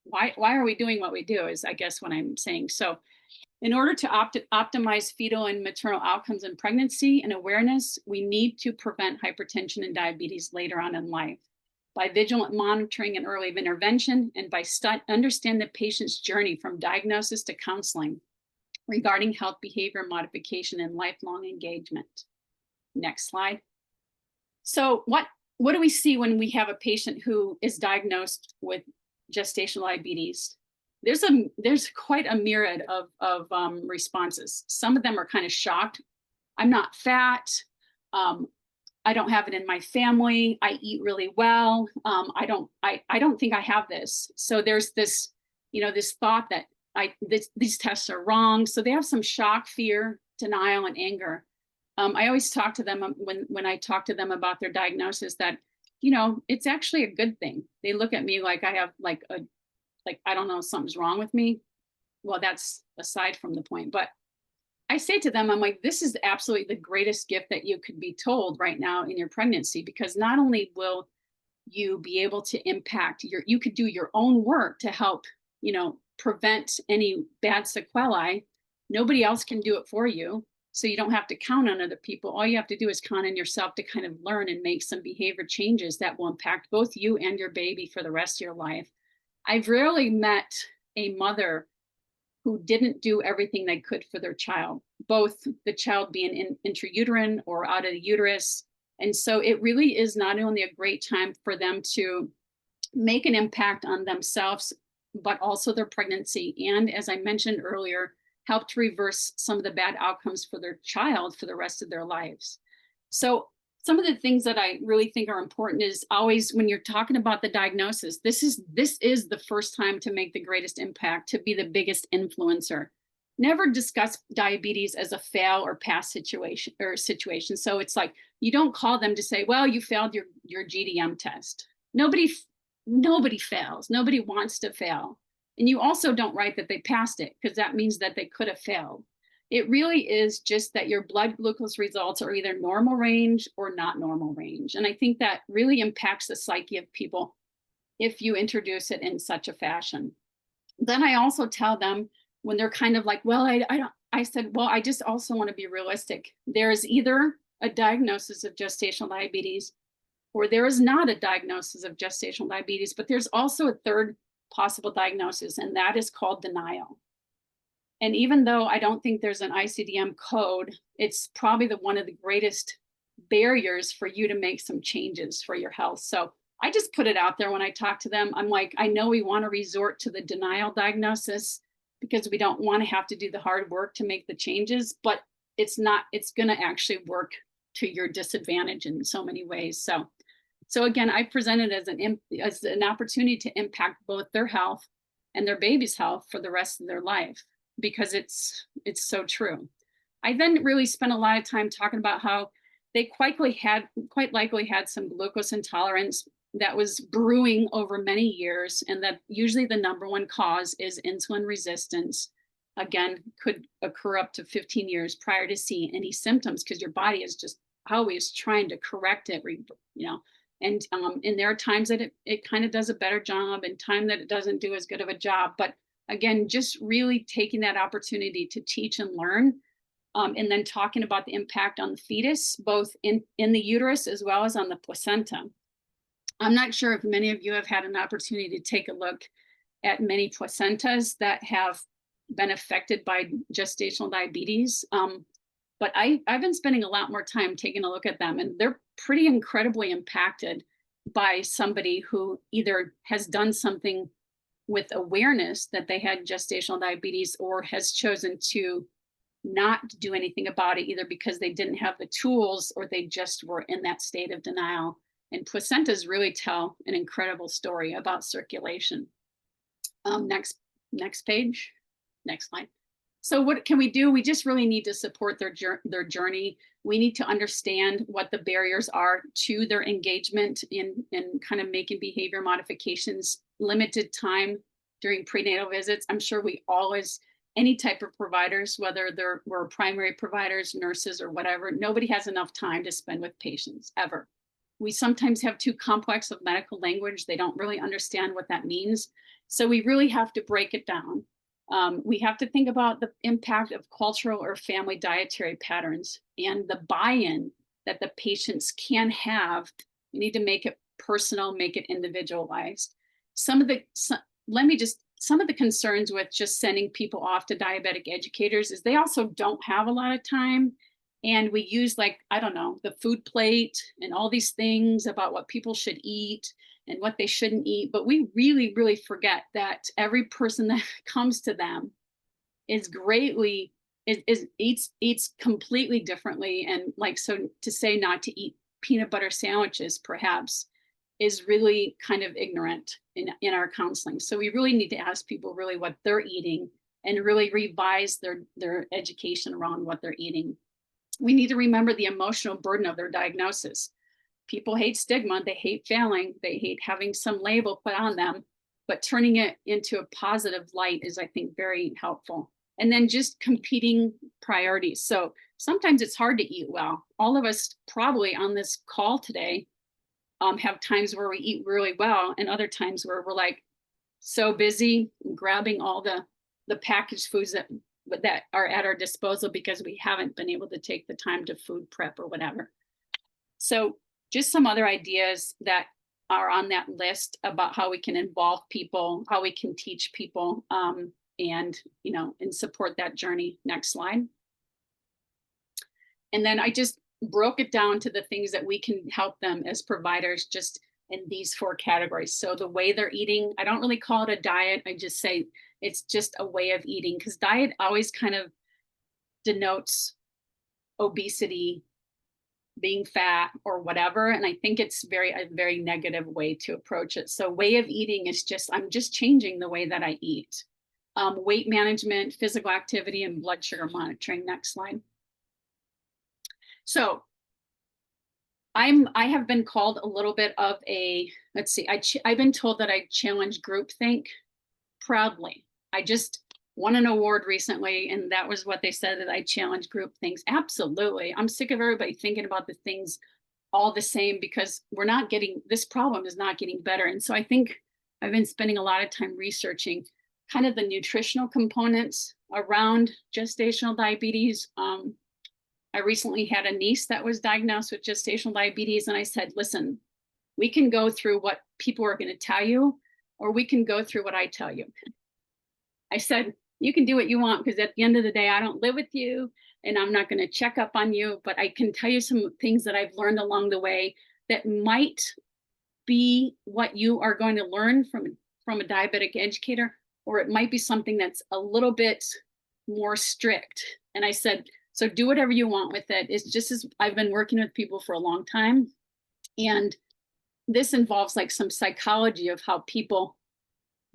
why are we doing what we do is I guess what I'm saying. So In order to optimize fetal and maternal outcomes in pregnancy and awareness, we need to prevent hypertension and diabetes later on in life by vigilant monitoring and early intervention, and by understand the patient's journey from diagnosis to counseling regarding health behavior modification and lifelong engagement. Next slide. So what do we see when we have a patient who is diagnosed with gestational diabetes? There's quite a myriad of responses. Some of them are kind of shocked. I'm not fat. I don't have it in my family. I eat really well. I don't think I have this. So there's this, this thought that these tests are wrong. So they have some shock, fear, denial, and anger. I always talk to them when I talk to them about their diagnosis that, it's actually a good thing. They look at me like I have I don't know, something's wrong with me. Well, that's aside from the point, but I say to them, I'm like, this is absolutely the greatest gift that you could be told right now in your pregnancy, because not only will you be able to impact you could do your own work to help, prevent any bad sequelae. Nobody else can do it for you. So you don't have to count on other people. All you have to do is count on yourself to kind of learn and make some behavior changes that will impact both you and your baby for the rest of your life. I've rarely met a mother who didn't do everything they could for their child, both the child being intrauterine or out of the uterus. And so it really is not only a great time for them to make an impact on themselves, but also their pregnancy. And as I mentioned earlier, help to reverse some of the bad outcomes for their child for the rest of their lives. So some of the things that I really think are important is always when you're talking about the diagnosis, this is the first time to make the greatest impact, to be the biggest influencer. Never discuss diabetes as a fail or pass situation. So it's like, you don't call them to say, well, you failed your GDM test. Nobody fails. Nobody wants to fail. And you also don't write that they passed it, because that means that they could have failed. It really is just that your blood glucose results are either normal range or not normal range. And I think that really impacts the psyche of people if you introduce it in such a fashion. Then I also tell them when they're kind of like, well, I said, well, I just also want to be realistic. There is either a diagnosis of gestational diabetes or there is not a diagnosis of gestational diabetes, but there's also a third possible diagnosis, and that is called denial. And even though I don't think there's an ICD-10 code, it's probably one of the greatest barriers for you to make some changes for your health. So I just put it out there when I talk to them. I'm like, I know we want to resort to the denial diagnosis because we don't want to have to do the hard work to make the changes, but it's going to actually work to your disadvantage in so many ways. So again, I present it as an opportunity to impact both their health and their baby's health for the rest of their life, because it's so true. I then really spent a lot of time talking about how they quite likely had some glucose intolerance that was brewing over many years, and that usually the number one cause is insulin resistance. Again, could occur up to 15 years prior to seeing any symptoms, because your body is just always trying to correct it, And there are times that it kind of does a better job, and time that it doesn't do as good of a job. But again, just really taking that opportunity to teach and learn, and then talking about the impact on the fetus, both in the uterus as well as on the placenta. I'm not sure if many of you have had an opportunity to take a look at many placentas that have been affected by gestational diabetes. But I've been spending a lot more time taking a look at them, and they're pretty incredibly impacted by somebody who either has done something with awareness that they had gestational diabetes, or has chosen to not do anything about it, either because they didn't have the tools or they just were in that state of denial. And placentas really tell an incredible story about circulation. Next page, next slide. So what can we do? We just really need to support their journey. We need to understand what the barriers are to their engagement in kind of making behavior modifications. Limited time during prenatal visits. I'm sure we always, any type of providers, whether we're primary providers, nurses, or whatever, nobody has enough time to spend with patients ever. We sometimes have too complex of medical language. They don't really understand what that means. So we really have to break it down. We have to think about the impact of cultural or family dietary patterns and the buy-in that the patients can have. We need to make it personal, make it individualized. Some of the concerns with just sending people off to diabetic educators is they also don't have a lot of time. And we use, like, I don't know, the food plate and all these things about what people should eat and what they shouldn't eat. But we really, really forget that every person that comes to them is greatly, eats completely differently. And like, so to say not to eat peanut butter sandwiches perhaps is really kind of ignorant in our counseling. So we really need to ask people really what they're eating and really revise their education around what they're eating. We need to remember the emotional burden of their diagnosis. People hate stigma, they hate failing, they hate having some label put on them, but turning it into a positive light is, I think, very helpful. And then just competing priorities. So sometimes it's hard to eat well. All of us probably on this call today have times where we eat really well and other times where we're like so busy grabbing all the packaged foods that are at our disposal because we haven't been able to take the time to food prep or whatever. So just some other ideas that are on that list about how we can involve people, how we can teach people, and support that journey. Next slide. And then I just broke it down to the things that we can help them as providers just in these 4 categories. So the way they're eating, I don't really call it a diet. I just say it's just a way of eating, because diet always kind of denotes obesity, being fat or whatever. And I think it's a very negative way to approach it. So way of eating is just, I'm just changing the way that I eat. Weight management, physical activity, and blood sugar monitoring. Next slide. So I have been called a little bit of a, let's see, I've been told that I challenge groupthink proudly. I just won an award recently, and that was what they said, that I challenge groupthink. Absolutely. I'm sick of everybody thinking about the things all the same, because this problem is not getting better. And so I think I've been spending a lot of time researching kind of the nutritional components around gestational diabetes. I recently had a niece that was diagnosed with gestational diabetes, and I said, listen, we can go through what people are going to tell you, or we can go through what I tell you. I said, you can do what you want, because at the end of the day, I don't live with you and I'm not going to check up on you, but I can tell you some things that I've learned along the way that might be what you are going to learn from a diabetic educator, or it might be something that's a little bit more strict. And I said, so do whatever you want with it. It's just, as I've been working with people for a long time, and this involves like some psychology of how people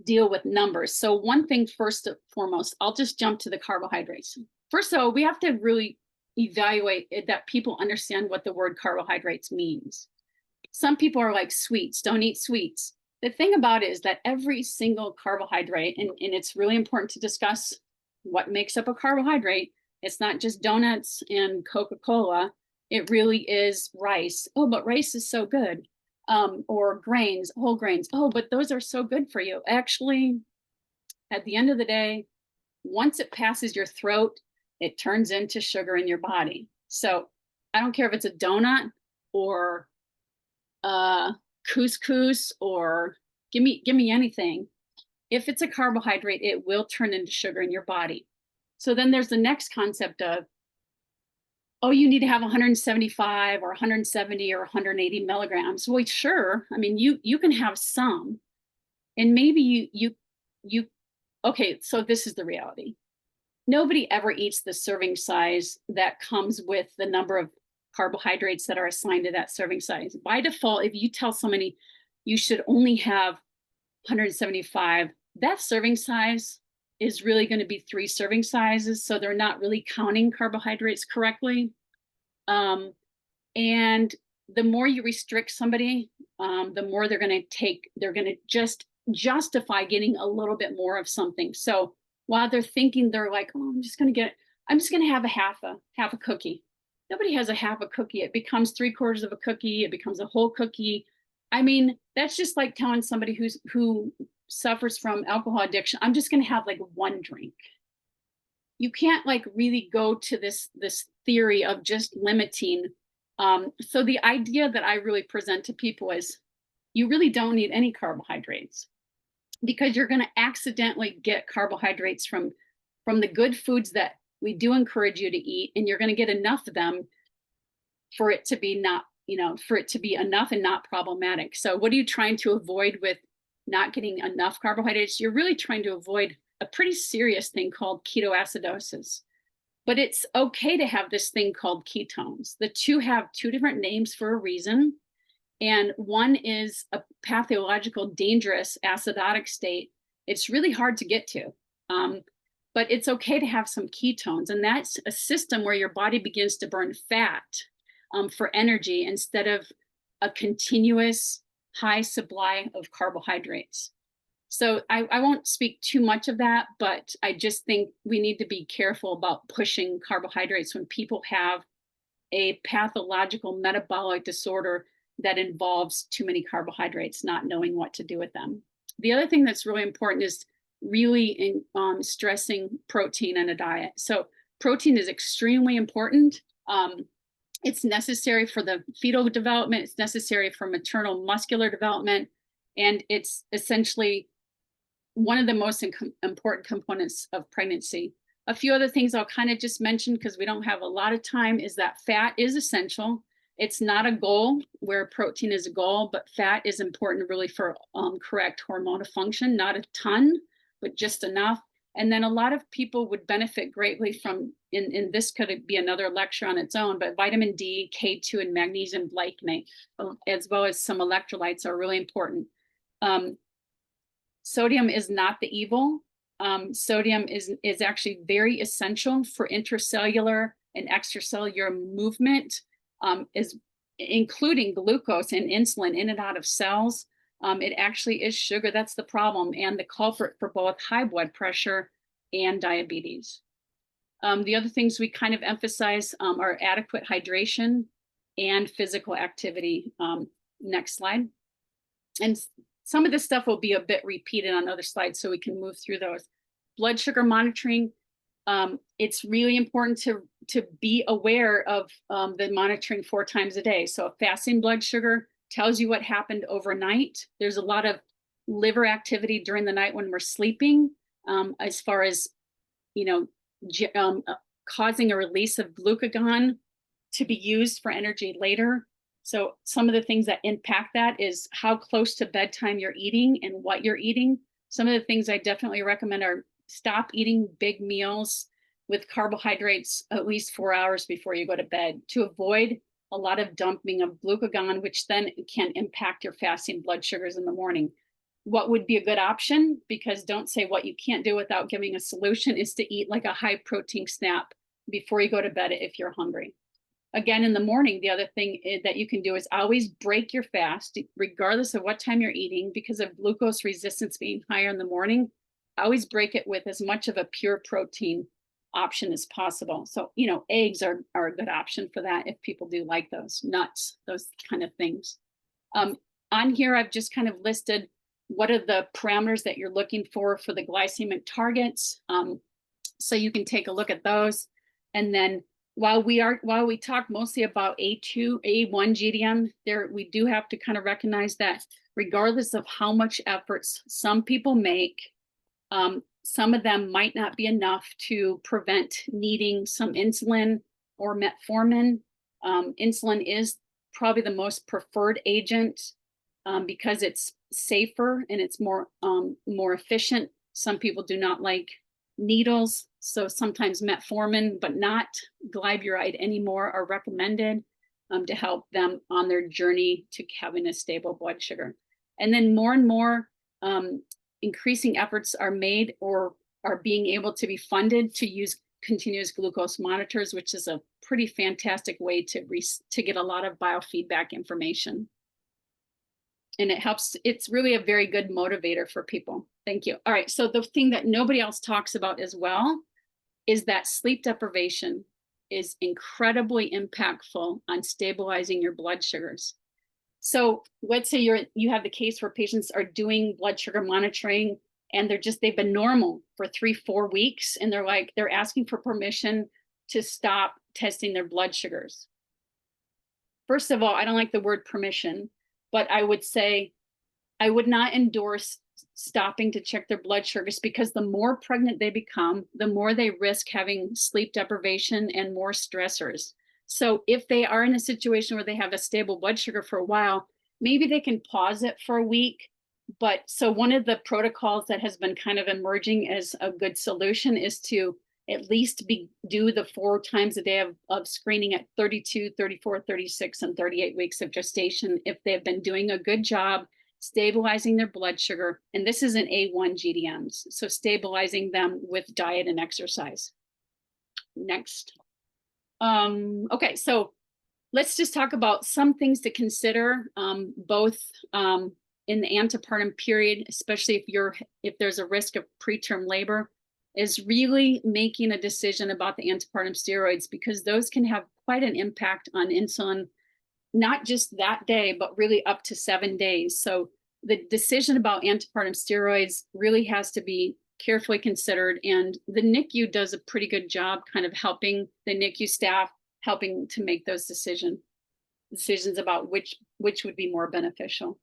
deal with numbers. So one thing, first and foremost, I'll just jump to the carbohydrates. First of all, we have to really evaluate that people understand what the word carbohydrates means. Some people are like, sweets, don't eat sweets. The thing about it is that every single carbohydrate, and it's really important to discuss what makes up a carbohydrate. It's not just donuts and Coca-Cola. It really is rice. Oh, but rice is so good. Or grains, whole grains. Oh, but those are so good for you. Actually, at the end of the day, once it passes your throat, it turns into sugar in your body. So I don't care if it's a donut or couscous, or give me anything. If it's a carbohydrate, it will turn into sugar in your body. So then there's the next concept of, oh, you need to have 175 or 170 or 180 milligrams. Well, sure. I mean, you can have some, and maybe you, okay, so this is the reality. Nobody ever eats the serving size that comes with the number of carbohydrates that are assigned to that serving size. By default, if you tell somebody you should only have 175, that serving size is really going to be 3 serving sizes. So they're not really counting carbohydrates correctly. And the more you restrict somebody, the more they're going to just justify getting a little bit more of something. So while they're thinking, they're like, oh, I'm just going to have a half a cookie. Nobody has a half a cookie. It becomes 3/4 of a cookie. It becomes a whole cookie. I mean, that's just like telling somebody who suffers from alcohol addiction, I'm just going to have like one drink. You can't like really go to this theory of just limiting. So the idea that I really present to people is you really don't need any carbohydrates, because you're going to accidentally get carbohydrates from the good foods that we do encourage you to eat, and you're going to get enough of them for it to be not, for it to be enough and not problematic. So what are you trying to avoid with not getting enough carbohydrates? You're really trying to avoid a pretty serious thing called ketoacidosis. But it's okay to have this thing called ketones. The two have two different names for a reason. And one is a pathological, dangerous acidotic state. It's really hard to get to. But it's okay to have some ketones. And that's a system where your body begins to burn fat for energy instead of a continuous high supply of carbohydrates. So I won't speak too much of that, but I just think we need to be careful about pushing carbohydrates when people have a pathological metabolic disorder that involves too many carbohydrates, not knowing what to do with them. The other thing that's really important is really stressing protein in a diet. So protein is extremely important. It's necessary for the fetal development. It's necessary for maternal muscular development. And it's essentially one of the most important components of pregnancy. A few other things I'll kind of just mention, because we don't have a lot of time, is that fat is essential. It's not a goal where protein is a goal, but fat is important really for correct hormonal function, not a ton, but just enough. And then a lot of people would benefit greatly from, in this could be another lecture on its own, but vitamin D, K2, and magnesium glycinate, as well as some electrolytes, are really important. Sodium is not the evil. Sodium is actually very essential for intracellular and extracellular movement, is including glucose and insulin in and out of cells. It actually is sugar that's the problem and the culprit for both high blood pressure and diabetes. The other things we kind of emphasize are adequate hydration and physical activity. Next slide. And some of this stuff will be a bit repeated on other slides, so we can move through those. Blood sugar monitoring. It's really important to be aware of the monitoring 4 times a day. So fasting blood sugar tells you what happened overnight. There's a lot of liver activity during the night when we're sleeping, as far as, causing a release of glucagon to be used for energy later. So some of the things that impact that is how close to bedtime you're eating and what you're eating. Some of the things I definitely recommend are stop eating big meals with carbohydrates at least 4 hours before you go to bed, to avoid a lot of dumping of glucagon, which then can impact your fasting blood sugars in the morning. What would be a good option, because don't say what you can't do without giving a solution, is to eat like a high protein snap before you go to bed if you're hungry. Again, in the morning, the other thing that you can do is always break your fast, regardless of what time you're eating, because of glucose resistance being higher in the morning. Always break it with as much of a pure protein option as possible. So, eggs are a good option for that if people do like those, nuts, those kind of things. On here, I've just kind of listed what are the parameters that you're looking for the glycemic targets. So you can take a look at those. And then while we talk mostly about A2, A1 GDM, we do have to kind of recognize that regardless of how much efforts some people make, some of them might not be enough to prevent needing some insulin or metformin. Insulin is probably the most preferred agent because it's safer and it's more efficient. Some people do not like needles, so sometimes metformin, but not glyburide anymore, are recommended to help them on their journey to having a stable blood sugar. And then more and more increasing efforts are made or are being able to be funded to use continuous glucose monitors, which is a pretty fantastic way to get a lot of biofeedback information. And it helps, it's really a very good motivator for people. Thank you. All right, so the thing that nobody else talks about as well is that sleep deprivation is incredibly impactful on stabilizing your blood sugars. So let's say you have the case where patients are doing blood sugar monitoring and they've been normal for 3-4 weeks, and they're asking for permission to stop testing their blood sugars. First of all, I don't like the word permission, but I would say I would not endorse stopping to check their blood sugars, because the more pregnant they become, the more they risk having sleep deprivation and more stressors. So if they are in a situation where they have a stable blood sugar for a while, maybe they can pause it for a week. But so one of the protocols that has been kind of emerging as a good solution is to at least do the 4 times a day of screening at 32, 34, 36, and 38 weeks of gestation if they've been doing a good job stabilizing their blood sugar. And this is an A1 GDMs, so stabilizing them with diet and exercise. Next. Okay, so let's just talk about some things to consider, both in the antepartum period, especially if there's a risk of preterm labor, is really making a decision about the antepartum steroids, because those can have quite an impact on insulin, not just that day, but really up to 7 days. So the decision about antepartum steroids really has to be carefully considered. And the NICU does a pretty good job kind of helping the NICU staff, helping to make those decisions about which would be more beneficial.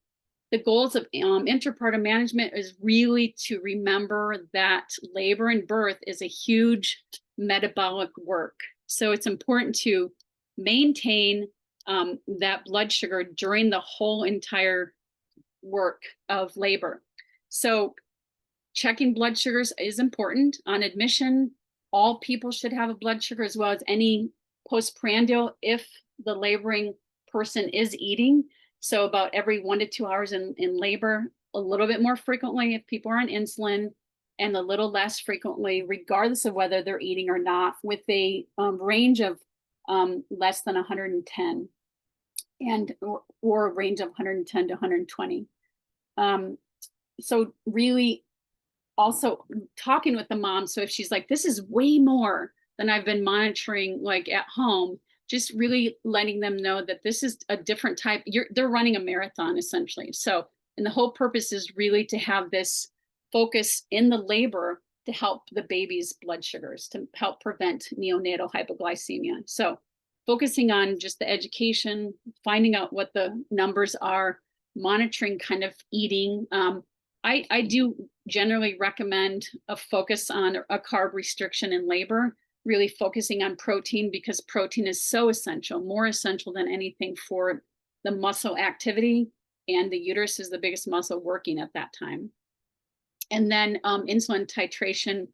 The goals of intrapartum management is really to remember that labor and birth is a huge metabolic work. So it's important to maintain that blood sugar during the whole entire work of labor. So checking blood sugars is important. On admission, all people should have a blood sugar, as well as any postprandial if the laboring person is eating. So about every 1 to 2 hours in labor, a little bit more frequently if people are on insulin, and a little less frequently regardless of whether they're eating or not, with a range of less than 110 or a range of 110 to 120. So really also talking with the mom. So if she's like, this is way more than I've been monitoring like at home, just really letting them know that this is a different type. They're running a marathon essentially. So, and the whole purpose is really to have this focus in the labor to help the baby's blood sugars, to help prevent neonatal hypoglycemia. So focusing on just the education, finding out what the numbers are, monitoring kind of eating. I do generally recommend a focus on a carb restriction in labor, really focusing on protein, because protein is so essential, more essential than anything for the muscle activity, and the uterus is the biggest muscle working at that time. And then insulin titration,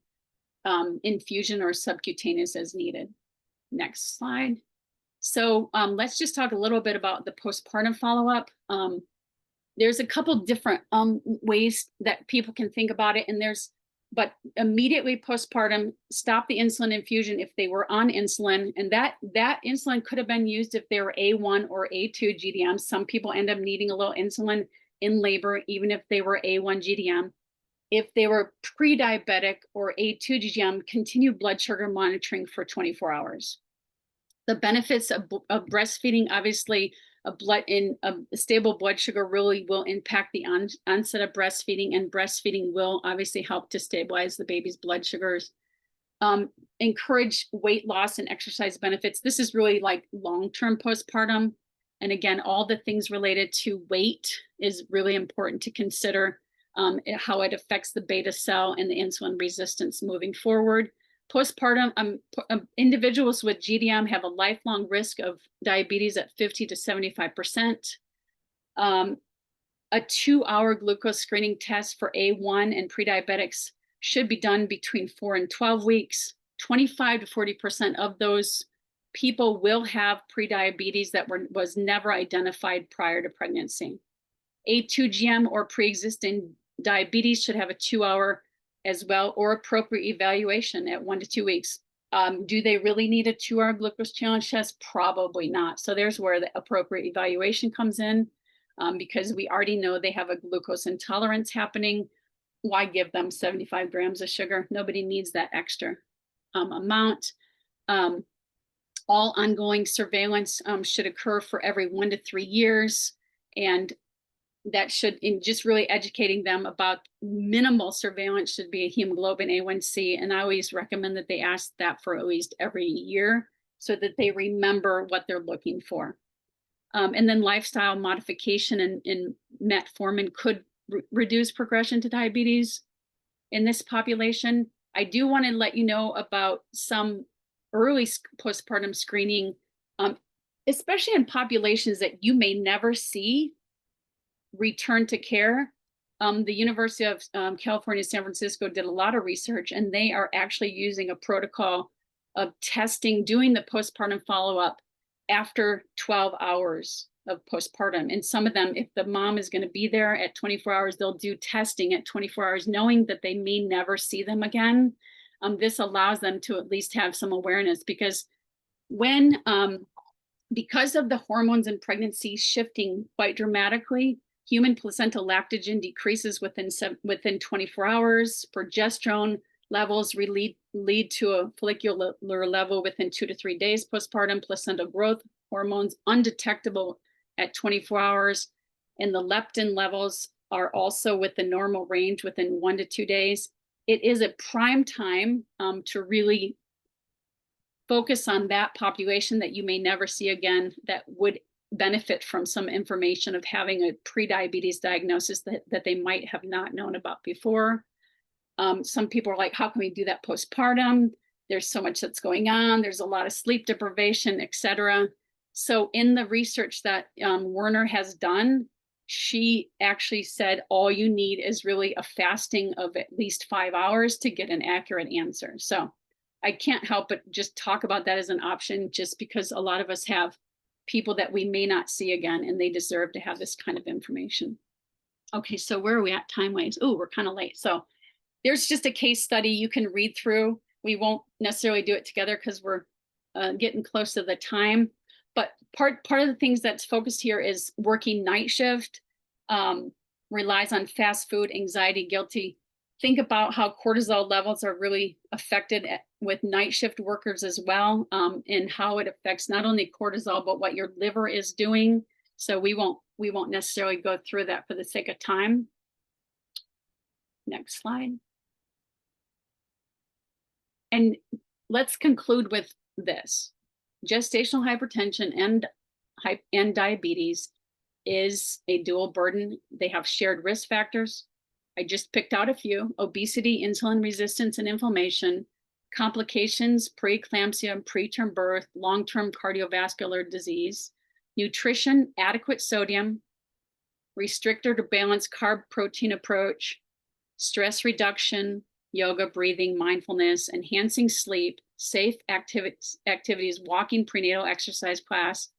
infusion or subcutaneous as needed. Next slide. So let's just talk a little bit about the postpartum follow-up. There's a couple different ways that people can think about it, but immediately postpartum, stop the insulin infusion if they were on insulin, and that insulin could have been used if they were A1 or A2 GDM. Some people end up needing a little insulin in labor, even if they were A1 GDM. If they were pre-diabetic or A2 GDM, continue blood sugar monitoring for 24 hours. The benefits of breastfeeding, obviously, a stable blood sugar really will impact the onset of breastfeeding, and breastfeeding will obviously help to stabilize the baby's blood sugars. Encourage weight loss and exercise benefits. This is really like long-term postpartum. And again, all the things related to weight is really important to consider, how it affects the beta cell and the insulin resistance moving forward. Postpartum, individuals with GDM have a lifelong risk of diabetes at 50 to 75%. A 2-hour glucose screening test for A1 and pre-diabetics should be done between 4 and 12 weeks. 25 to 40% of those people will have prediabetes that was never identified prior to pregnancy. A2GM or pre-existing diabetes should have a 2-hour as well, or appropriate evaluation at 1 to 2 weeks. Do they really need a 2-hour glucose challenge test? Probably not. So there's where the appropriate evaluation comes in, because we already know they have a glucose intolerance happening. Why give them 75 grams of sugar? Nobody needs that extra amount. All ongoing surveillance should occur for every 1 to 3 years. And that should, in just really educating them about minimal surveillance should be a hemoglobin A1C. And I always recommend that they ask that for at least every year so that they remember what they're looking for. And then lifestyle modification and metformin could reduce progression to diabetes in this population. I do want to let you know about some early postpartum screening, especially in populations that you may never see return to care. The University of California, San Francisco did a lot of research, and they are actually using a protocol of testing, doing the postpartum follow-up after 12 hours of postpartum. And some of them, if the mom is going to be there at 24 hours, they'll do testing at 24 hours, knowing that they may never see them again. This allows them to at least have some awareness, because when, because of the hormones in pregnancy shifting quite dramatically, human placental lactogen decreases within 24 hours. Progesterone levels lead to a follicular level within 2 to 3 days postpartum. Placental growth hormones undetectable at 24 hours. And the leptin levels are also within normal range within 1 to 2 days. It is a prime time to really focus on that population that you may never see again, that would benefit from some information of having a prediabetes diagnosis that they might have not known about before. Some people are like, how can we do that postpartum? There's so much that's going on. There's a lot of sleep deprivation, etc. So in the research that Werner has done, she actually said all you need is really a fasting of at least 5 hours to get an accurate answer. So I can't help but just talk about that as an option, just because a lot of us have people that we may not see again, and they deserve to have this kind of information. Okay, so where are we at time-wise? Oh, we're kind of late. So there's just a case study you can read through. We won't necessarily do it together because we're getting close to the time. But part of the things that's focused here is working night shift, relies on fast food, anxiety, guilty. Think about how cortisol levels are really affected with night shift workers as well, and how it affects not only cortisol, but what your liver is doing. So we won't necessarily go through that for the sake of time. Next slide. And let's conclude with this. Gestational hypertension and diabetes is a dual burden. They have shared risk factors. I just picked out a few: obesity, insulin resistance, and inflammation, complications, preeclampsia, preterm birth, long-term cardiovascular disease, nutrition, adequate sodium, restricted or balanced carb protein approach, stress reduction, yoga, breathing, mindfulness, enhancing sleep, safe activities, walking, prenatal exercise class,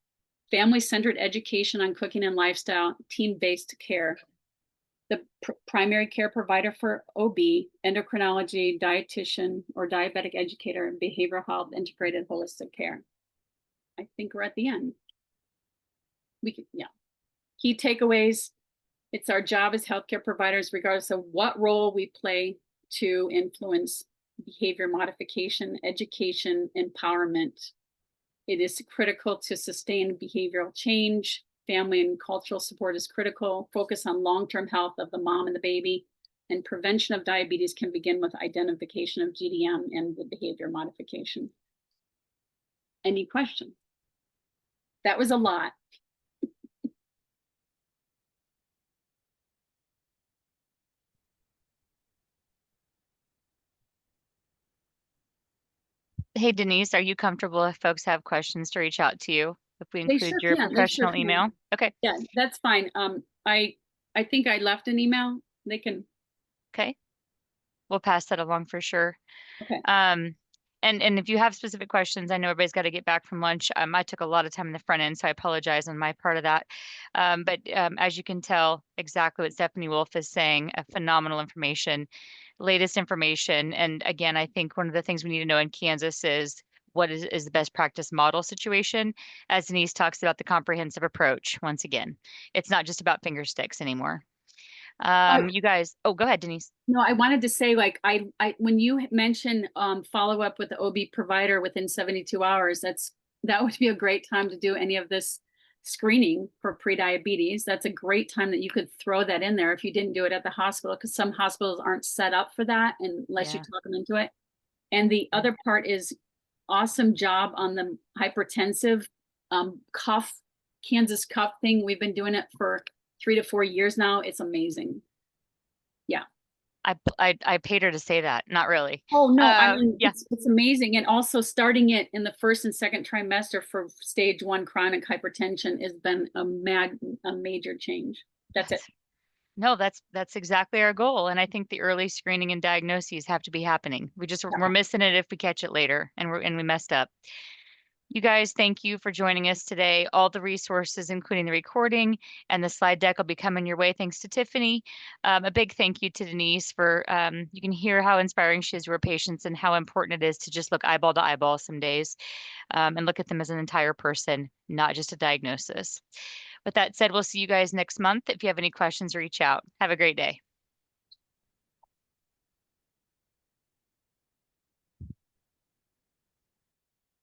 family-centered education on cooking and lifestyle, team-based care. The primary care provider for OB, endocrinology, dietitian, or diabetic educator, and behavioral health, integrated holistic care. I think we're at the end. Key takeaways. It's our job as healthcare providers, regardless of what role we play, to influence behavior modification, education, empowerment. It is critical to sustain behavioral change. Family and cultural support is critical. Focus on long-term health of the mom and the baby. And prevention of diabetes can begin with identification of GDM and the behavior modification. Any questions? That was a lot. Hey, Denise, are you comfortable if folks have questions to reach out to you? If we They include sure your can. They professional sure can. email? Okay. Yeah, that's fine. I think I left an email. They can. Okay. We'll pass that along for sure. Okay. And if you have specific questions, I know everybody's got to get back from lunch. I took a lot of time in the front end, so I apologize on my part of that. But as you can tell, exactly what Stephanie Wolf is saying, phenomenal information, latest information. And again, I think one of the things we need to know in Kansas is what is the best practice model situation. As Denise talks about the comprehensive approach, once again, it's not just about finger sticks anymore. You guys, oh, go ahead, Denise. No, I wanted to say, like, I when you mentioned follow up with the OB provider within 72 hours, that would be a great time to do any of this screening for prediabetes. That's a great time that you could throw that in there if you didn't do it at the hospital, because some hospitals aren't set up for that unless you Yeah. talk them into it. And the other part is awesome job on the hypertensive cuff, Kansas cuff thing. We've been doing it for 3 to 4 years now. It's amazing. Yeah. I paid her to say that. Not really. Oh, no, I mean, Yeah. it's amazing. And also starting it in the first and second trimester for stage 1 chronic hypertension has been a major change. That's it. No, that's exactly our goal. And I think the early screening and diagnoses have to be happening. We're missing it if we catch it later and we messed up. You guys, thank you for joining us today. All the resources, including the recording and the slide deck, will be coming your way thanks to Tiffany. A big thank you to Denise for, you can hear how inspiring she is to her patients and how important it is to just look eyeball to eyeball some days and look at them as an entire person, not just a diagnosis. With that said, we'll see you guys next month. If you have any questions, reach out. Have a great day.